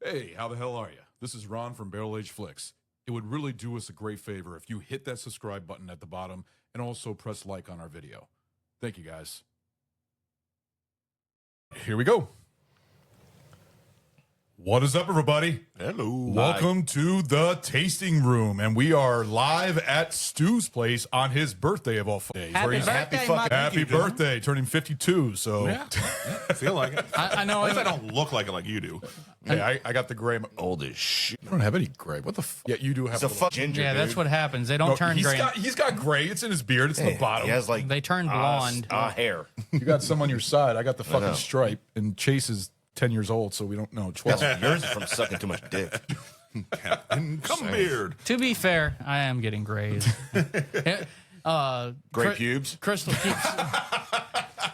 Hey, how the hell are you? This is Ron from Barrel Age Flicks. It would really do us a great favor if you hit that subscribe button at the bottom and also press like on our video. Thank you, guys. Here we go. What is up, everybody? Hello. Welcome to the tasting room, and we are live at Stu's place on his birthday of all days. Happy birthday, turning 52. So Yeah, I feel like it. I know. At least I don't look like it like you do. hey, I got the gray. Old as shit. You don't have any gray. What the? Yeah, you do have. It's a fuck ginger. Yeah, that's dude. what happens. They don't No, turn he's gray. He's got gray. It's in his beard. It's in the bottom. He has like They turn blonde. hair. You got some on your side. I got the know. fucking stripe, and Chase is 10 years old, so we don't know. 12. Yours is from sucking too much dick. And come beard. To be fair, I am getting grays. Gray pubes. Crystal keeps.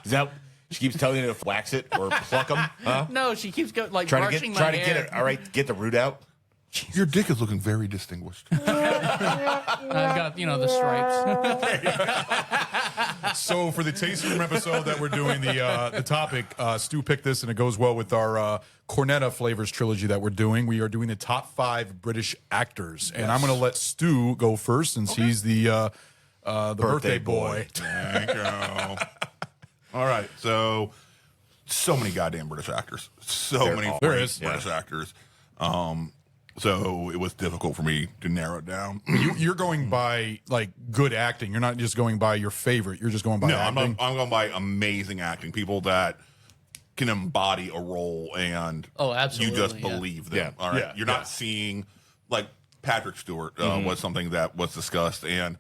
Is that she keeps telling you to wax it or pluck them? Huh? No, she keeps like Trying brushing to my get hair. it. All right, get the root out. Your dick is looking very distinguished. I've got the stripes. So for the tasting room episode that we're doing, the topic, Stu picked this, and it goes well with our Cornetta flavors trilogy that we're doing. We are doing the top 5 British actors, and I'm going to let Stu go first since he's the birthday boy. Thank you. All right, so many goddamn British actors. There Many are. There is. British actors. So it was difficult for me to narrow it down. You're going by like good acting. You're not just going by your favorite. You're just going by acting. I'm going by amazing acting. People that can embody a role and Oh, absolutely, you just yeah. believe them. Yeah. All right. Yeah, You're yeah. not seeing like Patrick Stewart was something that was discussed, and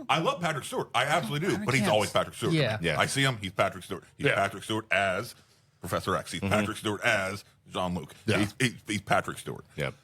I love Patrick Stewart. I absolutely do, but he's always Patrick Stewart. Yeah. Yeah. I see him. He's Patrick Stewart. He's Yeah. Patrick Stewart as Professor X. He's Patrick Stewart as Jean-Luc. Yeah. He's Patrick Stewart. Yep.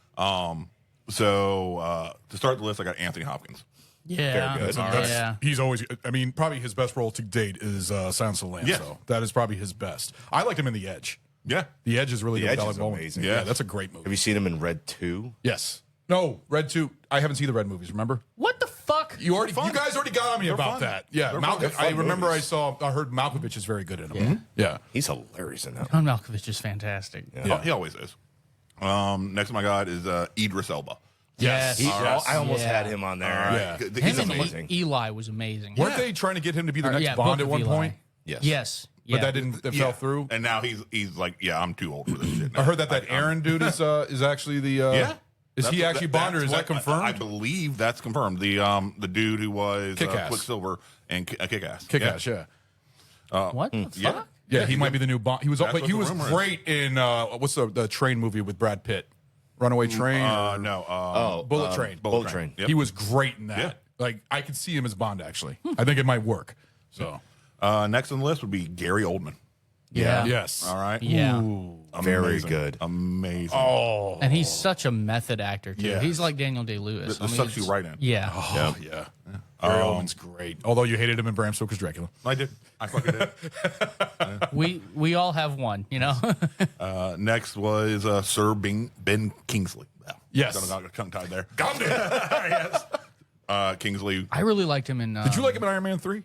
So to start the list, I got Anthony Hopkins. Yeah. Very good. Yeah. He's always, I mean, probably his best role to date is Silence of the Lambs. Yes. So that is probably his best. I liked him in The Edge. Yeah. The Edge is really The good. Edge with is Alec Baldwin. amazing. Yeah, Yeah. that's a great movie. Have you seen him in Red 2? Yes. No, Red 2. I haven't seen the Red movies, remember? What the fuck? You fun. guys already got on me about fun. that. Yeah, They're Malkovich. fun. I remember movies. I heard Malkovich is very good in them. Yeah. He's hilarious in that. John Malkovich is fantastic. Oh, he always is. Next on my god is Idris Elba. Yes. I almost Yeah. had him on there. Yeah. He's Him and amazing. Eli was amazing. Weren't they trying to get him to be the next Yeah, Bond Book at of one Eli. point? Yes. Yes. But Yeah. that didn't. That fell through. And now he's like, yeah, I'm too old for this shit. Now. I heard that Aaron dude is actually the. Yeah. Is he actually Bond, or is that what- confirmed? I believe that's confirmed. The dude who was Kick-Ass. Quicksilver and Kick-Ass. Kick-Ass, yeah. What the fuck? Yeah. Yeah, he might be the new Bond. He was, That's but what he the was rumor is. great in what's the train movie with Brad Pitt, Runaway Train. or No. Bullet Train. Bullet Train. Yep. He was great in that. Yeah. Like I could see him as Bond. Actually, I think it might work. So Next on the list would be Gary Oldman. Yeah. yes, All right. Yeah. Very Amazing. good. Amazing. Oh, And he's such a method actor too. Yes. He's like Daniel Day-Lewis. This sucks you right in. Yeah. oh yeah. Gary Oldman's great. Although you hated him in Bram Stoker's Dracula. I did. I fucking did. We all have one, you know. Next was Sir Ben Kingsley. Yes. Got a tongue tied there. Got it. Yes. Kingsley. I really liked him in. Did you like him in Iron Man 3?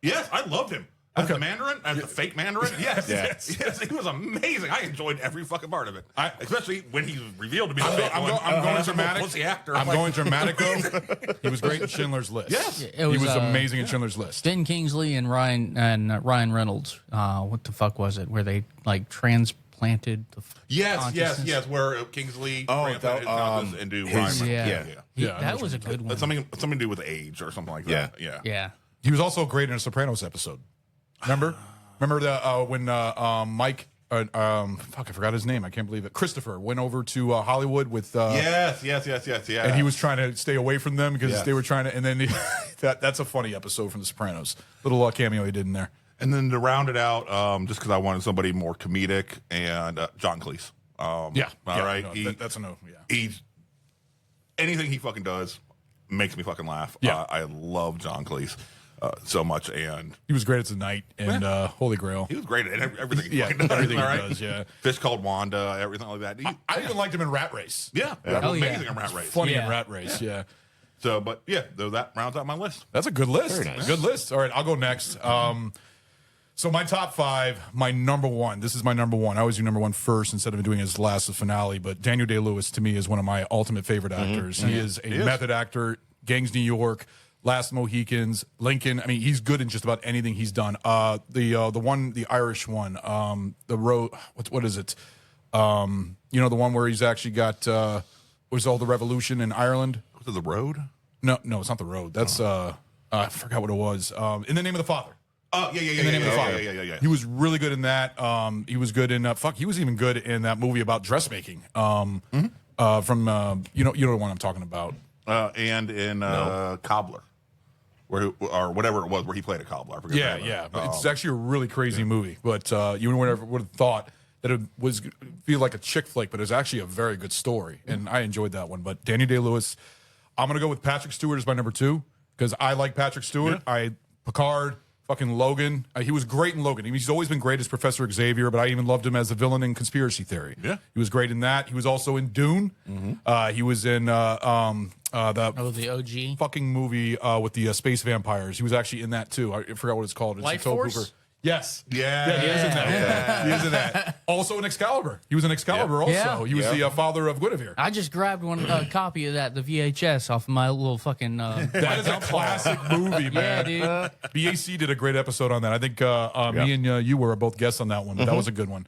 Yes, I loved him. As the Mandarin, as the fake Mandarin. Yes, Yeah. yes, he was amazing. I enjoyed every fucking part of it. Especially when he was revealed to be the I'm, fake I'm, one. go, I'm going As a dramatic. pussy actor. I'm Like, going dramatic though. He was great in Schindler's List. Yes. It He was, was amazing in Schindler's List. Ben Kingsley and Ryan Reynolds. What the fuck was it? Where they like transplanted the consciousness? Where Kingsley into his- Ryan. Yeah. Yeah. Yeah, I know That was a good one. That's something to do with age or something like that. Yeah. Yeah. He was also great in a Sopranos episode. Remember the when Mike fuck, I forgot his name. I can't believe it. Christopher went over to Hollywood with Yes. and he was trying to stay away from them because Yes. they were trying to. And then that's a funny episode from The Sopranos. Little cameo he did in there. And then to round it out, just because I wanted somebody more comedic, and John Cleese. Yeah, All right. no, that's a no. Yeah, He's anything he fucking does makes me fucking laugh. Yeah. I love John Cleese so much, and he was great at Tonight and Holy Grail. he was great at everything. He Yeah, fucking does, everything he all right? does, yeah. Fish Called Wanda, everything like that. I even liked him in Rat Race. Yeah, Oh, yeah. amazing in Rat Race. Funny in Yeah. Rat Race. Yeah. So, but yeah, though that rounds out my list. That's a good list. Very nice. Good list. All right, I'll go next. So my top 5, my number 1. This is my number 1. I always do number 1 first instead of doing his last finale. But Daniel Day-Lewis to me is one of my ultimate favorite actors. He is a method actor. Gangs New York, Last Mohicans, Lincoln. I mean, he's good in just about anything he's done. The Irish one, the road. What is it? The one where he's actually got was all the revolution in Ireland. Was it The Road? No, it's not The Road. That's I forgot what it was. In the Name of the Father. Oh, yeah. In the Name of the Father. Yeah. He was really good in that. He was good in he was even good in that movie about dressmaking. From you know the one I'm talking about. And in Cobbler, or whatever it was, where he played a cobbler. I forget. Yeah. It's actually a really crazy movie, but you would have thought that it was feel like a chick flick, but it was actually a very good story, and I enjoyed that one. But Daniel Day-Lewis, I'm gonna go with Patrick Stewart as my number 2 because I like Patrick Stewart. Picard. Fucking Logan. He was great in Logan. He's always been great as Professor Xavier, but I even loved him as the villain in Conspiracy Theory. Yeah. He was great in that. He was also in Dune. He was in the OG fucking movie with the space vampires. He was actually in that too. I forgot what it's called. It's Life Tobe Force? Hooper. Yes. Yeah. He is in that. He is in that. Also in Excalibur. He was in Excalibur also. Yeah. He was the father of Guinevere. I just grabbed one copy of that, the VHS, off of my little fucking. That is a classic movie, man. Yeah, dude. BAC did a great episode on that. I think me and you were both guests on that one, but that was a good one.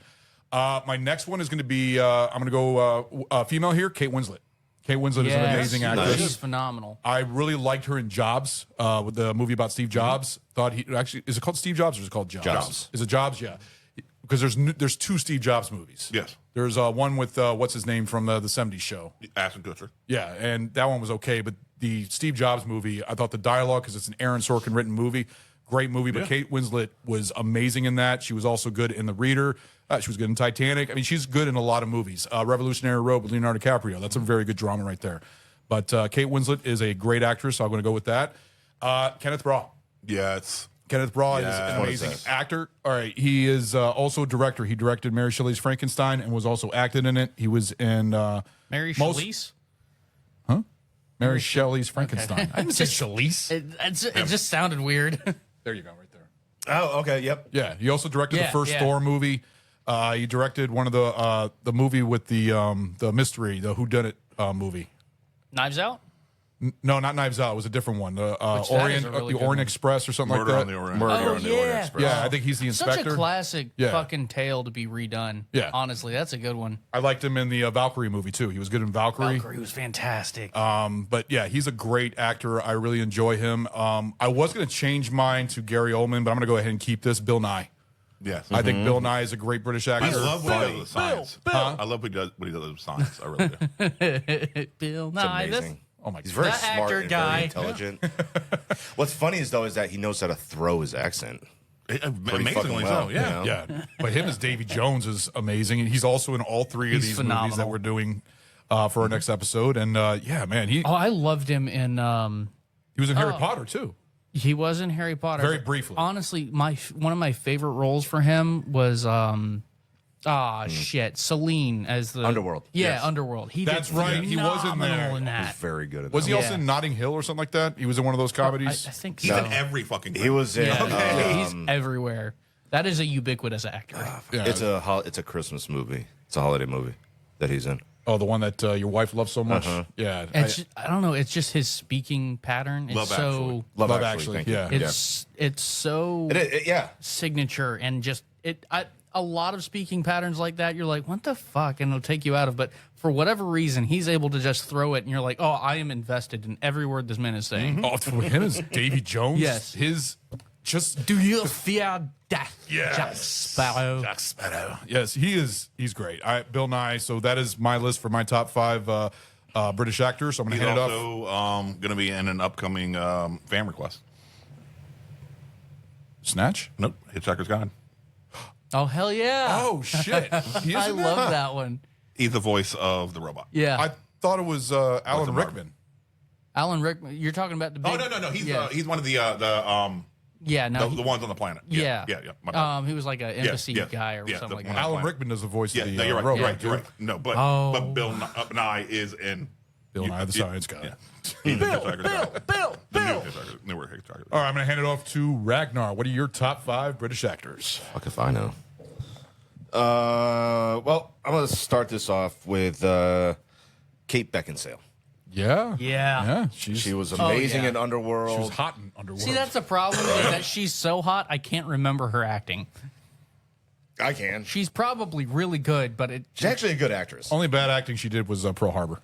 My next one is going to be I'm going to go female here, Kate Winslet. Kate Winslet is an amazing actress. She's phenomenal. I really liked her in Jobs, with the movie about Steve Jobs. Thought he actually is it called Steve Jobs or is it called Jobs? Jobs. Is it Jobs? Yeah, because there's 2 Steve Jobs movies. Yes. There's one with what's his name from the '70s show. Ashton Kutcher. Yeah, and that one was okay, but the Steve Jobs movie, I thought the dialogue, because it's an Aaron Sorkin written movie, great movie. But Kate Winslet was amazing in that. She was also good in The Reader. She was good in Titanic. I mean, she's good in a lot of movies. Revolutionary Road with Leonardo DiCaprio. That's a very good drama right there. But Kate Winslet is a great actress, so I'm going to go with that. Kenneth Branagh. Kenneth Branagh is an amazing actor. All right, he is also a director. He directed Mary Shelley's Frankenstein and was also acted in it. He was in Mary Shelley's? Mary Shelley's Frankenstein. I didn't say Shelley's. It just sounded weird. There you go, right there. Oh, okay, yep. Yeah, he also directed the first Thor movie. He directed one of the movie with the mystery, the whodunit movie. Knives Out? No, not Knives Out. It was a different one. The that is a really good Orient one. Express or something Murder like on that. the Orient. Murder Oh, on the yeah. Orient Express. Yeah, I think he's the inspector. Such a classic fucking tale to be redone. Yeah. Honestly, that's a good one. I liked him in the Valkyrie movie too. He was good in Valkyrie. Valkyrie was fantastic. But yeah, he's a great actor. I really enjoy him. I was going to change mine to Gary Oldman, but I'm going to go ahead and keep this. Bill Nye. Yes. I think Bill Nye is a great British actor. I love what he does with science. Bill. I love what he does with science. I really do. Bill It's Nye. amazing. Oh my He's god. very That smart actor and guy. very intelligent. What's funny is that he knows how to throw his accent. Amazingly fucking well, so, yeah. you know? Yeah, but him as Davy Jones is amazing, and he's also in all 3 of He's these movies that phenomenal. we're doing for our next episode. And yeah, man, he Oh, I loved him in. he was in Harry Potter too. He was in Harry Potter. Very briefly. Honestly, one of my favorite roles for him was Celine as the Underworld. Yeah, Yes. Underworld. That's right, he was in there. phenomenal in He's that. very good at Was that. he also Yeah. in Notting Hill or something like that? He was in one of those I comedies. think He's so. in every fucking thing. He was in. He's everywhere. That is a ubiquitous actor. Yeah. It's a Christmas movie. It's a holiday movie that he's in. Oh, the one that your wife loves so much. Yeah, I don't know. It's just his speaking pattern. It's Love so Actually. Love, Love Actually. Actually, Thank you. yeah. it's so Yeah. signature and just a lot of speaking patterns like that. You're like, what the fuck, and it'll take you out of. But for whatever reason, he's able to just throw it, and you're like, oh, I am invested in every word this man is saying. Oh, for him as Davy Jones. Yes. his just Do you fear death, Yes. Jack Sparrow? Jack Sparrow. Yes, he's great. Bill Nye. So that is my list for my top 5 British actors. So I'm going He's to hand it off. also going to be in an upcoming fan request. Snatch. Nope. Hitchhiker's Guide. Oh hell yeah! Oh shit! He is I in that? love that one. He's the voice of the robot. Yeah, I thought it was Alan the Rickman. Alan Rickman. You're talking about the big, Oh no! He's yeah. he's one of the the ones on the planet. yeah. My bad. He was like an embassy guy or something like that. Alan Rickman does the voice Yeah, of the no, you're right. robot. You're right. No, but Oh. Bill Nye is in Bill Nye the Science Guy. Yeah. He's in Hitchhiker's Guide. Bill. The newer Hitchhiker. All right, I'm going to hand it off to Ragnar. What are your top 5 British actors? Fuck if I know. Well, I'm going to start this off with Kate Beckinsale. Yeah. Yeah. She was amazing yeah. in Underworld. She was hot in Underworld. See, that's the problem is that she's so hot, I can't remember her acting. I can. She's probably really good, but She's actually a good actress. Only bad acting she did was Pearl Harbor.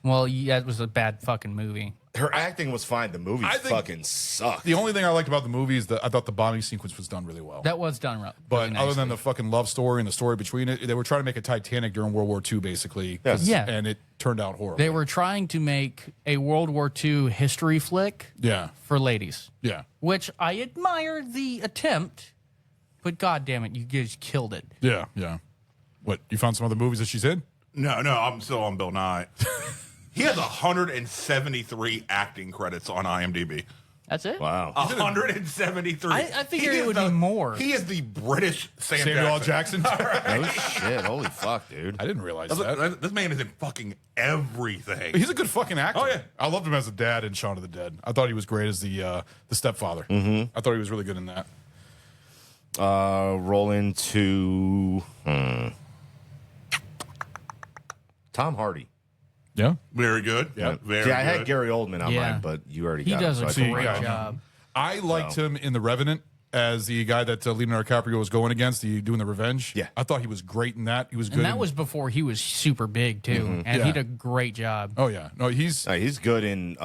well, yeah, it was a bad fucking movie. Her acting was fine. The movie I think fucking sucked. The only thing I liked about the movie is that I thought the bombing sequence was done really well. That was done right. But other than the fucking love story and the story between it, they were trying to make a Titanic during World War II, basically. 'Cause- Yeah. And it turned out horrible. they were trying to make a World War II history flick Yeah. for ladies, Yeah. which I admire the attempt, but god damn it, you guys killed it. Yeah. Yeah. What, you found some other movies that she's in? No, I'm still on Bill Nye. He has 173 acting credits on IMDb. That's it. Wow. 173. I figured He it is would be more. He is the British Samuel L. Jackson? Oh, shit. Holy fuck, dude. I didn't realize that. This man is in fucking everything. He's a good fucking actor. Oh, yeah. I loved him as a dad in Shaun of the Dead. I thought he was great as the stepfather. Mm-hmm. I thought he was really good in that. Roll into Tom Hardy. Yeah. Very good. Yeah. Very See, I had good. Gary Oldman on Yeah. mine, but you already He got does him. a so I great forgot. job. I liked him in The Revenant as the guy that Leonardo DiCaprio was going against, doing the revenge. Yeah. I thought he was great in that. He was good. And that in- was before he was super big too, and Yeah. he did a great job. Oh, yeah. No, he's. He's good in,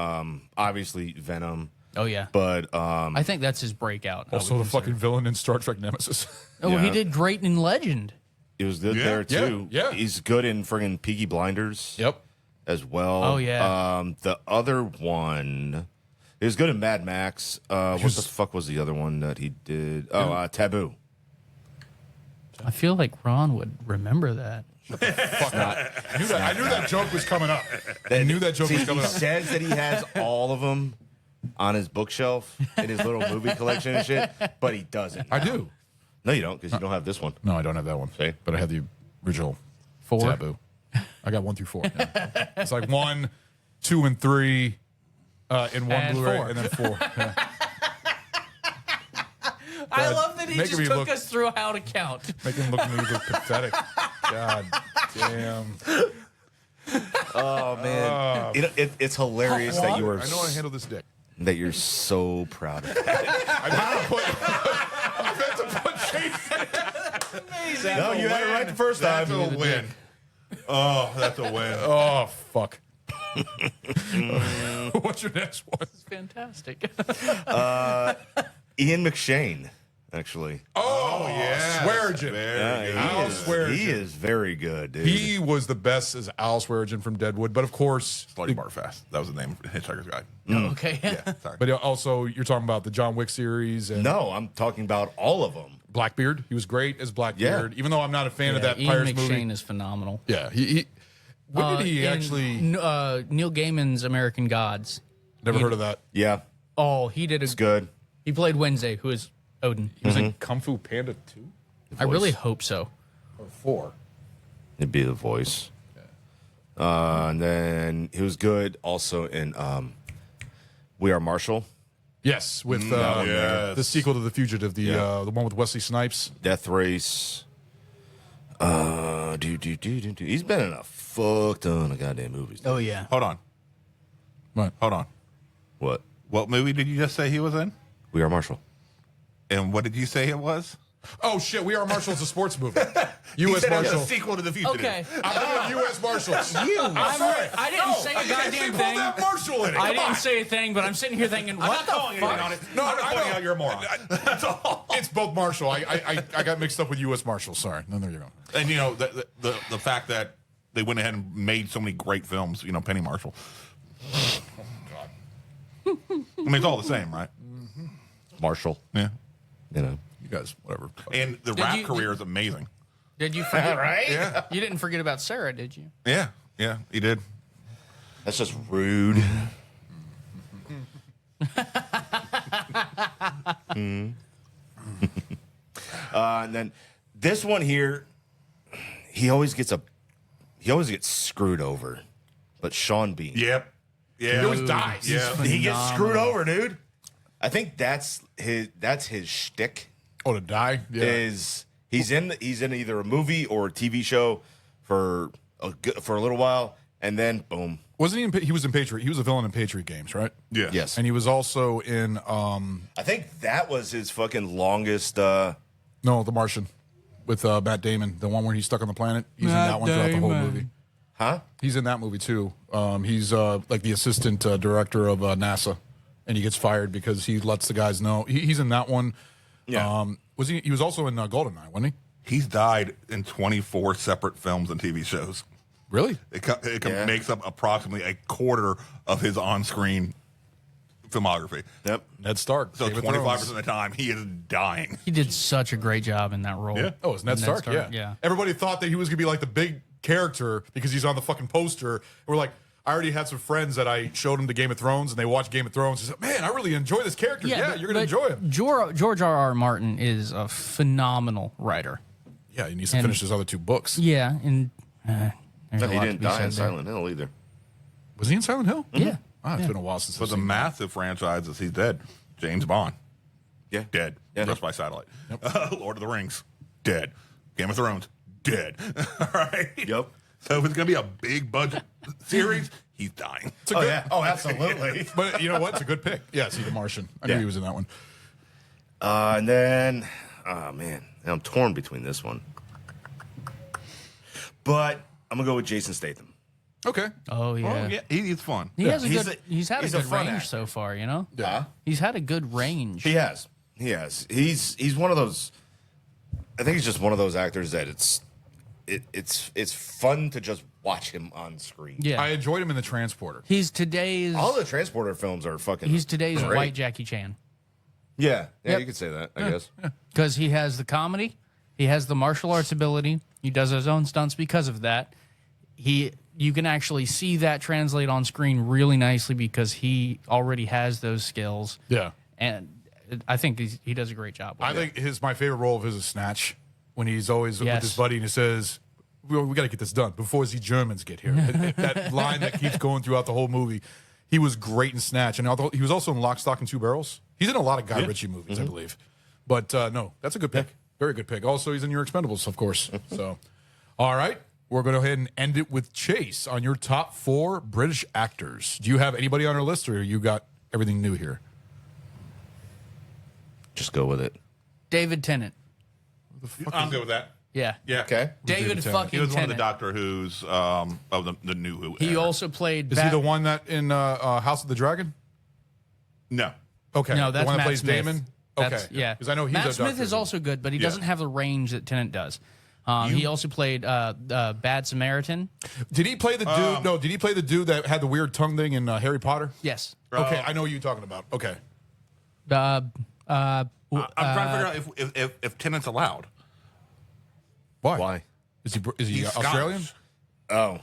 obviously, Venom, Oh yeah, but I think that's his breakout. I Also, would the consider. fucking villain in Star Trek Nemesis. Oh, Yeah. he did great in Legend. he was good Yeah. there, too. Yeah. He's good in friggin' Peaky Blinders Yep. as well. Oh, yeah. The other one, he was good in Mad Max. What the fuck was the other one that he did? Oh, Taboo. I feel like Ron would remember that. I knew that joke was coming up. I knew that joke See, was he coming up. says that he has all of them on his bookshelf in his little movie collection and shit, but he doesn't. I do. No, you don't, because you don't have this one. No, I don't have that one. See? But I have the original 4. Taboo. I got 1 through 4. Yeah. It's like 1, 2, and 3 in one And Blu-ray, 4. and then 4. Yeah. I love that he making just me took look- us through how to count. Make him look a little pathetic. God damn. Oh man, it's hilarious that you are I know I handle this dick. that you're so proud of it. I meant to put Chase in. No, you had it right the first That's time. a win. Oh, that's a win. Oh, fuck. What's your next one? It's fantastic. Ian McShane, actually. Oh, yeah. Swearingen. Very good. Al Swearingen. He is very good, dude. He was the best as Al Swearingen from Deadwood, but of course, Slutty Barfast. That was the name of Hitchhiker's Guide. Okay. Yeah, sorry. but also you're talking about the John Wick series and No, I'm talking about all of them. Blackbeard. He was great as Blackbeard, Yeah. even though I'm not a fan of that Ian Pirates McShane movie. is phenomenal. Yeah, he when did he In, actually? Neil Gaiman's American Gods. Never heard of that. Yeah, Oh, he did a it's good. He played Wednesday, who is Odin. He was in Kung Fu Panda 2 I really hope so. or 4. It'd be the voice. And then he was good also in We Are Marshall, Yes, with yes. the sequel to The Fugitive, the one with Wesley Snipes. Death Race. He's been in a fuck ton of goddamn movies. Oh yeah. Hold on. What? Hold on. What? What movie did you just say he was in? We Are Marshall. And what did you say it was? Oh shit, We Are Marshals, a sports movie. He U.S. said it was a Marshal. sequel to The Fugitive. Okay. I'm doing U.S. Marshals. I'm sorry. I didn't say a They goddamn pulled thing. that Marshal in it. I Come didn't on. say a thing, but I'm sitting here thinking, I'm what not the calling anything fuck? on it. No, I'm just I pointing know. out you're a moron. That's all. It's both Marshall. I got mixed up with U.S. Marshals. Sorry. No, there you go. And you know the fact that they went ahead and made so many great films. You know, Penny Marshall. I mean, it's all the same, right? Marshall. Yeah. You know. You guys, whatever. And the Did rap you- career is amazing. Did you forget? Right? Yeah. You didn't forget about Sarah, did you? Yeah. Yeah. He did. That's just rude. And then this one here, he always gets screwed over. But Sean Bean. Yep. Yeah. He always dies. Yeah. He gets screwed over, dude. I think that's his shtick. Oh, to die? Yeah. Is he's in either a movie or a TV show for a little while, and then boom. Wasn't he he was in Patriot? He was a villain in Patriot Games, right? Yeah. Yes. And he was also in I think that was his fucking longest. no, The Martian with Matt Damon, the one where he's stuck on the planet. He's in that one throughout the whole movie. Huh? He's in that movie too. He's like the assistant director of NASA, and he gets fired because he lets the guys know. He's in that one. Yeah. Was he? He was also in Goldeneye, wasn't he? He's died in 24 separate films and TV shows. Really? It makes up approximately a quarter of his on-screen filmography. Yep. Ned Stark. So Game of 25% Thrones. of the time, he is dying. He did such a great job in that role. Yeah. Oh, it's Ned Stark. Yeah. Everybody thought that he was gonna be like the big character because he's on the fucking poster. We're like, I already had some friends that I showed him the Game of Thrones, and they watched Game of Thrones. He said, "Man, I really enjoy this character. Yeah, but- you're gonna but enjoy him." George R.R. Martin is a phenomenal writer. Yeah, he needs to finish his other 2 books. Yeah, and there's No, a he lot to didn't be die in said there. Silent Hill either. Was he in Silent Hill? Yeah. Ah, it's been a while since. But I've the seen that. massive franchises, he's dead. James Bond, Yeah. dead. Yeah. Just by satellite. Lord of the Rings, dead. Game of Thrones, dead. All right? Yep. So if it's going to be a big budget series, he's dying. It's a good, yeah. Oh, absolutely. But you know what? It's a good pick. Yeah, see The Martian. I knew Yeah. he was in that one. And then, oh man, I'm torn between this one. But I'm gonna go with Jason Statham. Okay. Oh yeah. Oh, yeah, he's fun. He has a He's good. a- He's had a he's a good fun range actor. so far. You know. Yeah. He's had a good range. He has. He's one of those. I think he's just one of those actors that it's fun to just watch him on screen. Yeah. I enjoyed him in The Transporter. He's today's. All the Transporter films are fucking. He's today's great. white Jackie Chan Yeah, Yep. you could say that. I guess. because he has the comedy, he has the martial arts ability. He does his own stunts because of that. You can actually see that translate on screen really nicely because he already has those skills. Yeah. And I think he does a great job. With I it. think my favorite role of his is Snatch, when he's always Yes. with his buddy and he says, we got to get this done before the Germans get here. That line that keeps going throughout the whole movie. He was great in Snatch. And although he was also in Lock, Stock, and Two Barrels. He's in a lot of Guy Ritchie movies, I believe. But no, that's a good pick. Very good pick. Also, he's in Your Expendables, of course. So, all right. We're going to go ahead and end it with Chase on your top 4 British actors. Do you have anybody on our list, or you got everything new here? Just go with it. David Tennant. I'm good with that. Yeah. Yeah. Okay. David Tennant. fucking He was one of Tennant. the Doctor Who's of the new Who. He era. also played. Is he the one that in House of the Dragon? No. Okay. No, that's the one that Matt plays Smith. Damon? That's- Okay. yeah. Because I know he's Matt a Smith Doctor is Who. also good, but he Yeah. doesn't have the range that Tennant does. He also played Bad Samaritan. Did he play the dude? No, did he play the dude that had the weird tongue thing in Harry Potter? Yes. Okay, I know what you're talking about. Okay. I'm trying to figure out if Tennant's allowed. Why? Why? Is he He's Australian? Scottish. Oh,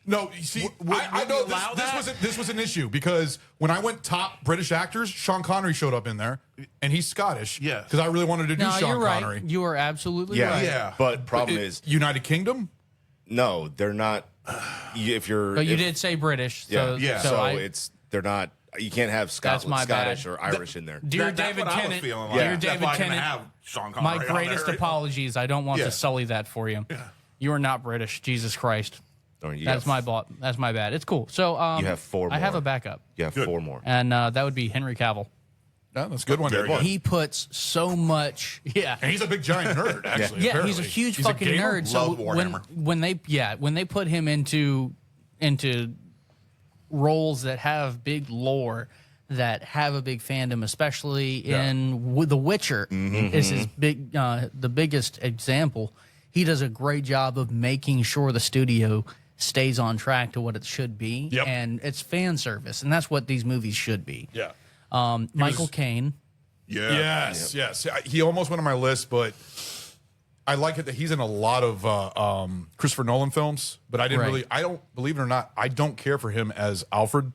No, you see, would I know you allow that? this was an issue because when I went top British actors, Sean Connery showed up in there, and he's Scottish. Yes. Because I really wanted to do No, Sean you're right. Connery. You are absolutely yeah, right. Yeah. But problem is, United Kingdom. no, they're not. If you're, But you if- did say British. yeah, So, yeah. So, So, I, they're not. You can't have That's my Scottish bad. or Irish in there. Dear That's David what I was Tennant. feeling Dear like. That's David why I didn't Tennant. have Sean Connery My on greatest there. apologies. I don't want Yeah. to sully that for you. You are not British. Jesus Christ. Don't you That's have- That's my bad. It's cool. So You have 4 I have more. a backup, You have Good. 4 more. and that would be Henry Cavill. Yeah, that's a good one. Very Good. good. He puts so much. Yeah. And he's a big giant nerd. Actually, Yeah, apparently. he's a huge He's fucking gamer? nerd. So Love Warhammer. when they put him into roles that have big lore, that have a big fandom, especially in The Witcher, is his big the biggest example. He does a great job of making sure the studio stays on track to what it should be, Yep. and it's fan service, and that's what these movies should be. Yeah. Michael Caine. Yeah. Yes. He almost went on my list, but I like it that he's in a lot of Christopher Nolan films. But I didn't Right. really. I don't believe it or not. I don't care for him as Alfred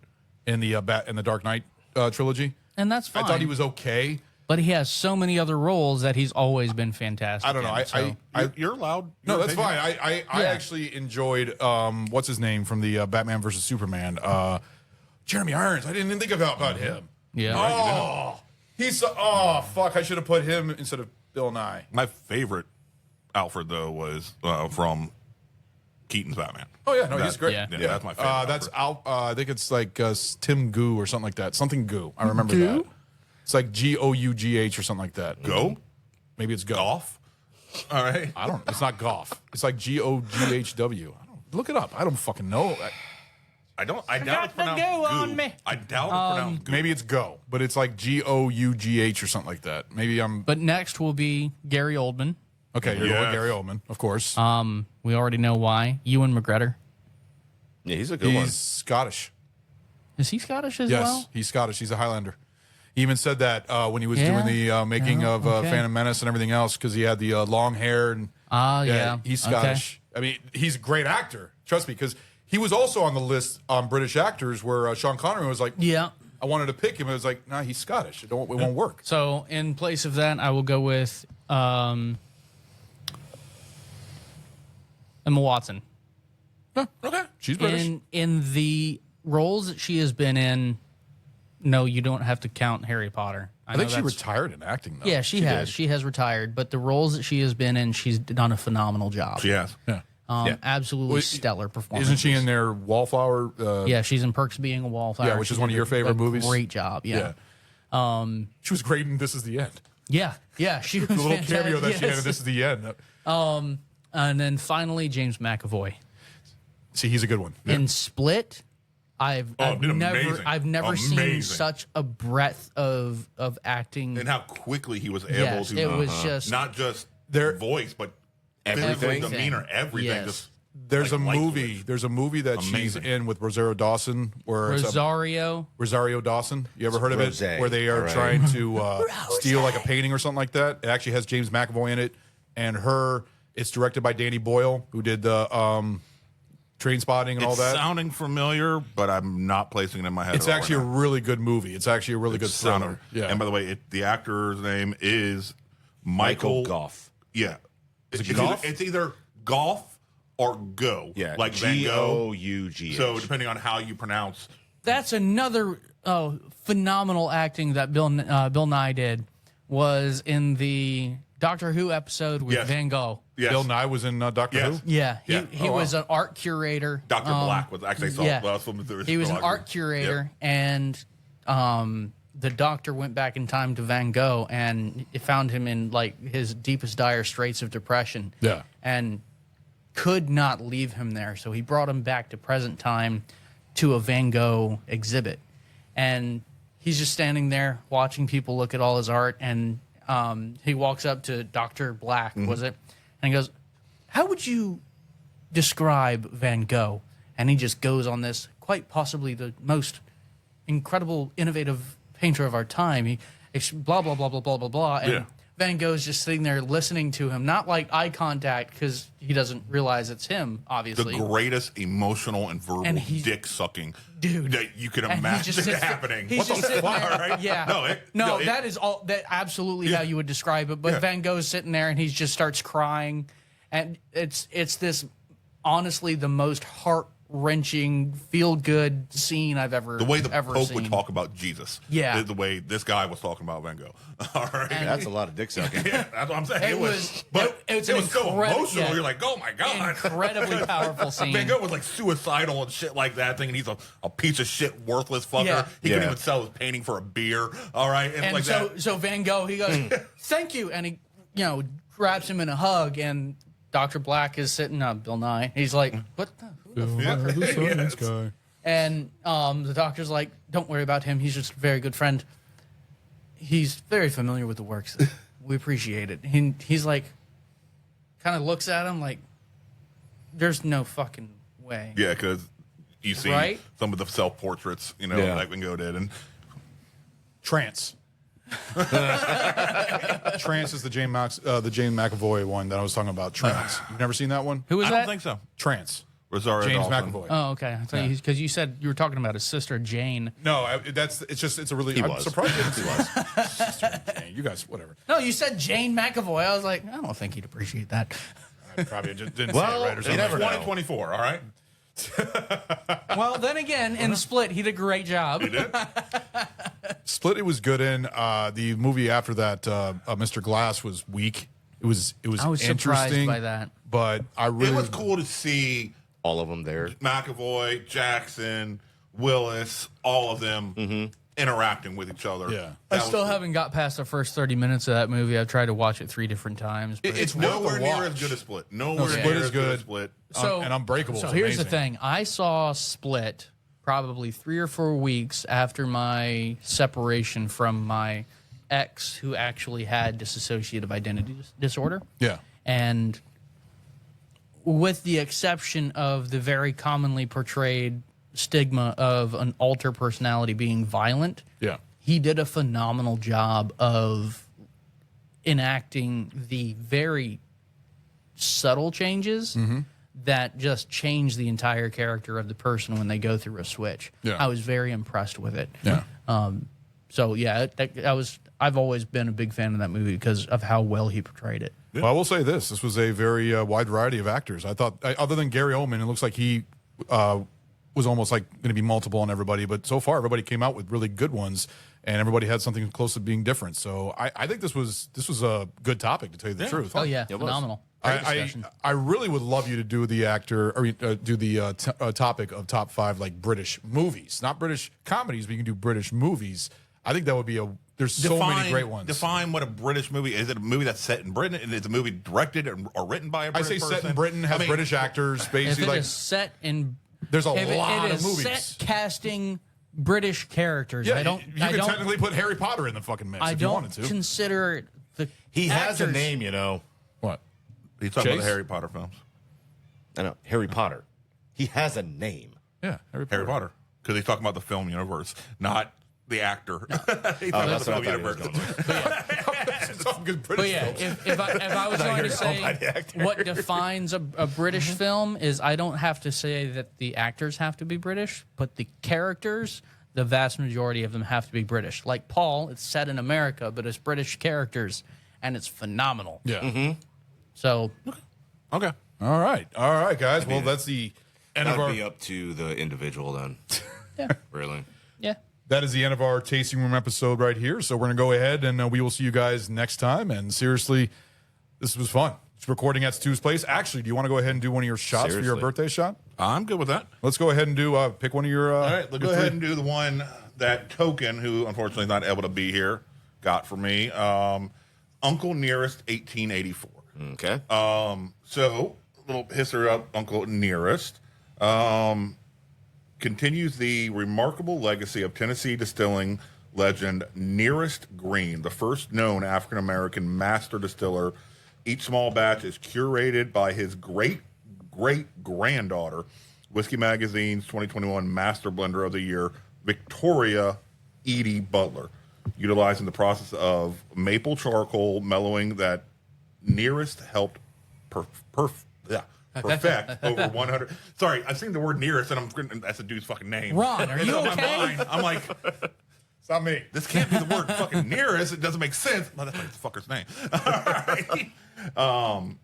in the Dark Knight trilogy. And that's fine. I thought he was okay. But he has so many other roles that he's always been fantastic. I don't know. in, so- You're allowed. No, your that's opinion. fine. I Yeah. actually enjoyed what's his name from the Batman versus Superman. Jeremy Irons. I didn't even think about him. Yeah. Oh, fuck. I should have put him instead of Bill Nye. My favorite Alfred though was from Keaton's Batman. Oh yeah, no, he's great. Yeah. That's my favorite. That's I think it's like Tim Goo or something like that. Something Goo. I remember that. It's like Gough or something like that. Go Maybe it's Go. golf. All right. I don't. It's not Goff. It's like Goghw. Look it up. I don't fucking know. I doubt it's got the pronounced goo goo. on me. I doubt it's pronounced goo. Maybe it's Go, but it's like Gough or something like that. Maybe I'm. But next will be Gary Oldman. Okay, you're Yes. going Gary Oldman, of course. We already know why. Ewan McGregor. Yeah, he's a good one. He's Scottish. Is he Scottish as Yes, well? he's Scottish. He's a Highlander. He even said that when he was Yeah. doing the making of okay. Phantom Menace and everything else, because he had the long hair and Yeah. he's Okay. Scottish. I mean, he's a great actor. Trust me, because he was also on the list on British actors where Sean Connery was like, Yeah. I wanted to pick him. It was like, nah, he's Scottish. It won't work. So in place of that, I will go with Emma Watson. Okay, she's British. In the roles that she has been in, no, you don't have to count Harry Potter. I think know she that's- retired in acting, though. Yeah, she has. did. She has retired, but the roles that she has been in, she's done a phenomenal job. She has. Yeah. Absolutely Well, stellar performance. Isn't she in there, Wallflower? Yeah, she's in Perks of Being a Wallflower. Yeah, which is She one of did your favorite a movies. Great job. Yeah. She was great in This Is the End. Yeah. She was The little fantastic. cameo that she had in Yes. This Is the End. And then finally, James McAvoy. See, he's a good one. In Split, I've did never amazing. seen Amazing. such a breadth of acting. And how quickly he was able Yes, to it was just not just Their- voice, but Everything. physical demeanor, everything. Yes. Just There's like a light movie. switch. There's a movie that she's Amazing. in with Rosario Dawson, where it's Rosario. Rosario Dawson. You ever heard of Rose, it? Where they are all right. trying to steal like a painting or something like that. It actually has James McAvoy in it, and her. It's directed by Danny Boyle, who did the Train Spotting and all It's that. sounding familiar, but I'm not placing it in my head. It's at all actually a right really good movie. It's actually a really good now. thriller. Yeah. And by the way, the actor's name is Michael Goff. Yeah. Is it It's Goff? It's either golf or go. Yeah, Like Van Gogh. Gough. So depending on how you pronounce. That's another phenomenal acting that Bill Nye did was in the Doctor Who episode with Yes. Van Gogh. Yes. Bill Nye was in Doctor Yes. Who. Yeah, he Yeah. he was an art curator. Dr. Black was actually saw. yeah. Well, that's what the He was an blog art was. curator, and the doctor went back in time to Van Gogh and it found him in like his deepest dire straits of depression. Yeah. And could not leave him there, so he brought him back to present time to a Van Gogh exhibit, and he's just standing there watching people look at all his art, and he walks up to Dr. Black, was it? And he goes, "How would you describe Van Gogh?" And he just goes on this, quite possibly the most incredible, innovative painter of our time. He blah blah blah blah blah blah blah, and Yeah. Van Gogh's just sitting there listening to him, not like eye contact because he doesn't realize it's him, The obviously. greatest emotional and verbal And he- dick sucking Dude. that you could And he imagine just sits there- happening. he's What the just sitting fuck? there. All right? Yeah. No, That is all. That absolutely how you would describe it. But Yeah. Van Gogh's sitting there and he just starts crying, and it's this honestly the most heart wrenching, feel good scene I've ever The way the ever Pope seen. would talk about Jesus. Yeah. The way this guy was talking about Van Gogh. All right. That's a lot of dick sucking. Yeah, that's what I'm saying. It It was- was, but it's it an was so incredi- emotional. yeah. You're like, oh my god, Incredibly powerful scene. Van Gogh was like suicidal and shit like that, thinking he's a piece of shit, worthless fucker. Yeah. He couldn't Yeah. even sell his painting for a beer. All right, and, And like so, that. so Van Gogh, he goes, "Thank you," and he, grabs him in a hug. And Dr. Black is sitting, Bill Nye. He's like, "What the?" Yes. guy. And the doctor's like, "Don't worry about him. He's just a very good friend. He's very familiar with the works. We appreciate it." He's like, kind of looks at him like, "There's no fucking way." Yeah, because you see Right? some of the self portraits, Yeah. like Van Gogh did, and Trance. Trance is the James McAvoy one that I was talking about. Trance. You've never seen that one? Who was I that? don't think so. Trance. Rosario James Dawson. McAvoy. Oh, okay. I thought because you said you were talking about his sister Jane. No, it's a really. I'm was. surprised you didn't see was. Sister Jane, you guys, whatever. No, you said Jane McAvoy. I was like, I don't think he'd appreciate that. I probably just didn't Well, say it right or you something. never know. 2024, all right? Well, then again, in Split, he did a great job. He did. Split, it was good in. The movie after that, Mr. Glass, was weak. It was I was interesting surprised by that. but I really It was cool to see All of them there. McAvoy, Jackson, Willis, all of them interacting with each other. Yeah. I That still was- haven't got past the first 30 minutes of that movie. I've tried to watch it 3 different times. But It's worth a nowhere near watch. as good as Split. Nowhere Split near is as good good. as Split. And Unbreakable So is here's the amazing. thing. I saw Split probably 3 or 4 weeks after my separation from my ex, who actually had dissociative identity disorder. Yeah. And with the exception of the very commonly portrayed stigma of an alter personality being violent, Yeah. he did a phenomenal job of enacting the very subtle changes that just change the entire character of the person when they go through a switch. Yeah. I was very impressed with it. Yeah. So yeah, I've always been a big fan of that movie because of how well he portrayed it. Well, I will say this. This was a very wide variety of actors. I thought, other than Gary Oldman, it looks like he was almost like going to be multiple on everybody. But so far, everybody came out with really good ones, and everybody had something close to being different. So I think this was a good topic, to tell you the truth. Oh yeah, was. phenomenal. Great I discussion. really would love you to do the do the topic of top 5 like British movies, not British comedies, but you can do British movies. I think that would be there's so many great ones. Define what a British movie is. It a movie that's set in Britain? And is it a movie directed or written by a I British say person? set in Britain, has British actors, If basically it like is set in, there's a if lot it of is movies. set casting British characters. Yeah, I don't. you I could don't. technically put Harry Potter in the fucking mix I if you wanted don't to. consider the. He has a actors- name, you know. What? He's talking about Chase? the Harry Potter films. I know. Harry Potter. He has a name. Yeah, Harry Harry Potter. Because he's talking about the film universe, not the actor. He's talking about That's the what I film thought he was universe. going with. It's all good But British yeah, films. if I was going to say what defines a British film is, I don't have to say that the actors have to be British, but the characters, the vast majority of them have to be British. Like Paul, it's set in America, but it's British characters, and it's phenomenal. Yeah. So Okay. All right, guys. Well, that's the end That of would our. be up to the individual then. yeah, Really. yeah. That is the end of our tasting room episode right here. So we're gonna go ahead and we will see you guys next time. And seriously, this was fun. It's recording at Stu's place. Actually, do you want to go ahead and do one of your shots for your Seriously. birthday shot? I'm good with that. Let's go ahead and do pick one of your. All right, let's go ahead and do the one that Token, who unfortunately is not able to be here, got for me. Uncle Nearest, 1884. Okay. So, a little history of Uncle Nearest. Continues the remarkable legacy of Tennessee distilling legend Nearest Green, the first known African American master distiller. Each small batch is curated by his great granddaughter, Whiskey Magazine's 2021 Master Blender of the Year, Victoria Edie Butler, utilizing the process of maple charcoal mellowing that Nearest helped perfect over 100. Sorry, I've seen the word Nearest, and that's a dude's fucking name. Ron, are And you in my okay? mind, I'm like, It's not me. this can't be the word fucking Nearest. It doesn't make sense. Well, that's like the fucker's name. All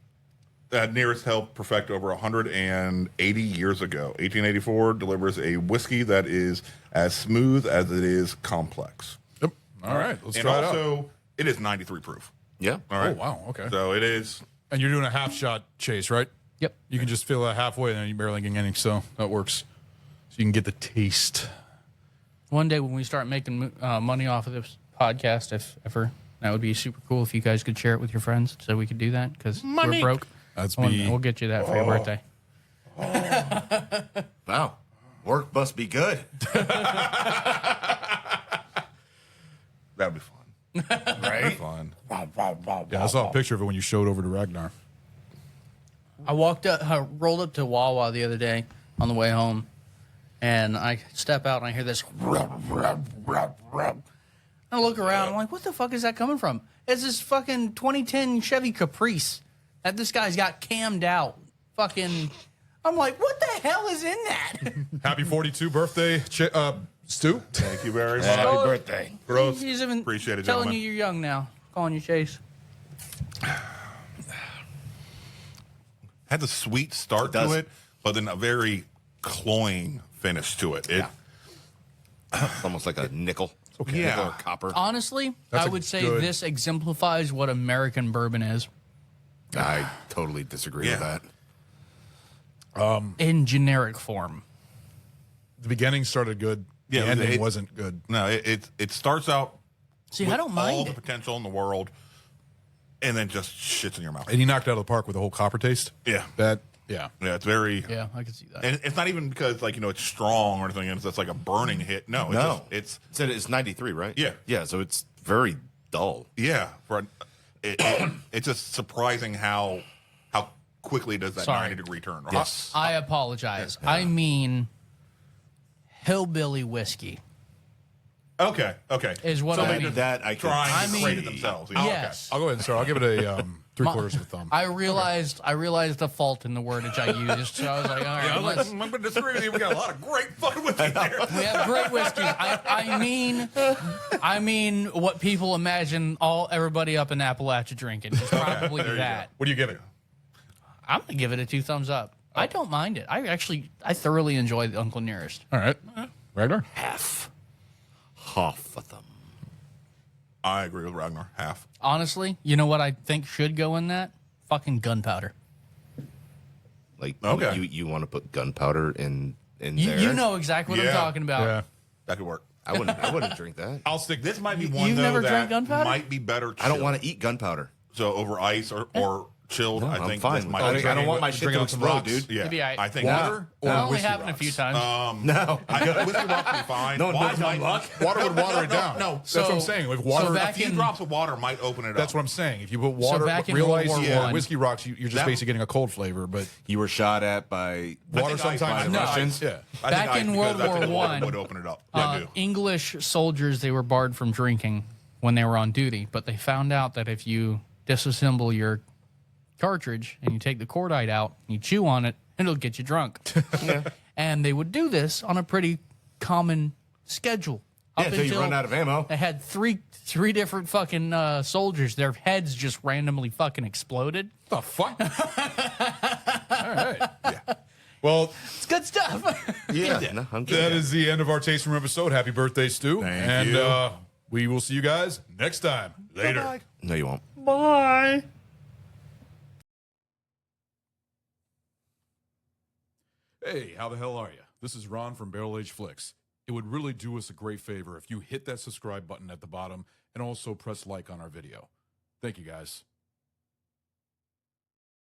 right. Nearest helped perfect over 180 years ago. 1884 delivers a whiskey that is as smooth as it is complex. Yep. All right. Let's And try it out. also, it is 93 proof. Yeah. All right. Oh wow. Okay. So it is. And you're doing a half shot chase, right? Yep. You can just fill that halfway, and then you're barely getting any, so that works. So you can get the taste. One day when we start making money off of this podcast, if ever, that would be super cool if you guys could share it with your friends so we could do that because we're broke. We'll get you that for your birthday. Wow. Work must be good. That'd be fun. Right? Fun. Yeah, I saw a picture of it when you showed over to Ragnar. I rolled up to Wawa the other day on the way home, and I step out and I hear this. I look around. I'm like, what the fuck is that coming from? It's this fucking 2010 Chevy Caprice that this guy's got cammed out. Fucking. I'm like, what the hell is in that? Happy 42 birthday, Stu. Thank you very much. Happy birthday. Gross. He's even Appreciate it, telling gentlemen. you you're young now. Calling you Chase. Had a sweet start It does. to it, but then a very cloying finish to it. It's almost like a nickel. okay. Nickel Yeah. or copper. Honestly, That's I a would say good- this exemplifies what American bourbon is I totally disagree with Yeah. that. in generic form. The beginning started good. The Yeah, ending it- wasn't good. No, it starts out See, with I don't all mind the it. potential in the world, and then just shits in your mouth. And he knocked it out of the park with the whole copper taste. Yeah. Yeah. Yeah, it's very. Yeah, I can see that. And it's not even because it's strong or anything. It's like a burning hit. No, No. it's It said it's 93, right? Yeah. Yeah, so it's very dull. yeah. It's just surprising how quickly does that Sorry. 90-degree turn. Yes. I apologize. I mean, hillbilly whiskey Okay. is what So I they mean. just That I can trying I to mean- create it themselves. Yeah, Yes. I'll go ahead and start. I'll give it a 3/4 of a thumb. I realized the fault in the wordage I used, so I was like, all right, Okay. let's- I'm going to disagree with you. We got a lot of great fucking whiskey there. we have great whiskeys. I mean, what people imagine everybody up in Appalachia drinking is probably there you that. What do you give it? I'm gonna give it a 2 thumbs up. I don't mind it. I thoroughly enjoy the Uncle Nearest. All right. Ragnar? half of them. I agree with Ragnar. Half. Honestly, you know what I think should go in that? Fucking gunpowder. Like, Okay. you want to put gunpowder in there? You know exactly what Yeah. I'm talking about. Yeah. That could work. I wouldn't drink that. I'll stick. This might be one You've though never that drank gunpowder? might be better. I don't chilled. want to eat gunpowder. So over ice or chilled. No, I I'm think fine this with might. that. be I don't better. want my shit Drinking to on some explode, rocks. dude. Yeah, Maybe I think Water or That only whiskey happened a rocks? few times. No. Whiskey rocks will be fine. No, Wine no, might- luck. Water would water it down. No, That's what I'm saying. With water, so a back few in- drops of water might open it up. that's what I'm saying. If you put water, back in real World ice, War yeah, I- whiskey rocks, you're just That- basically getting a cold flavor. But You were shot at by water think sometimes, I- No. Russians? Yeah. I Back think in because World I think War water I, would open it up. I do. English soldiers, they were barred from drinking when they were on duty, but they found out that if you disassemble your cartridge and you take the cordite out and you chew on it, it'll get you drunk. And they would do this on a pretty common schedule. Yeah, until you run out of ammo. They had three different fucking soldiers. Their heads just randomly fucking exploded. the fuck? All right. Yeah. Well, It's good stuff. Yeah, no, I'm good. that is the end of our Tasting Room episode. Happy birthday, Stu. Thank and you. We will see you guys next time. Later. Bye-bye. No, you won't. Bye. Hey, how the hell are you? This is Ron from Barrel Age Flicks. It would really do us a great favor if you hit that subscribe button at the bottom and also press like on our video. Thank you, guys.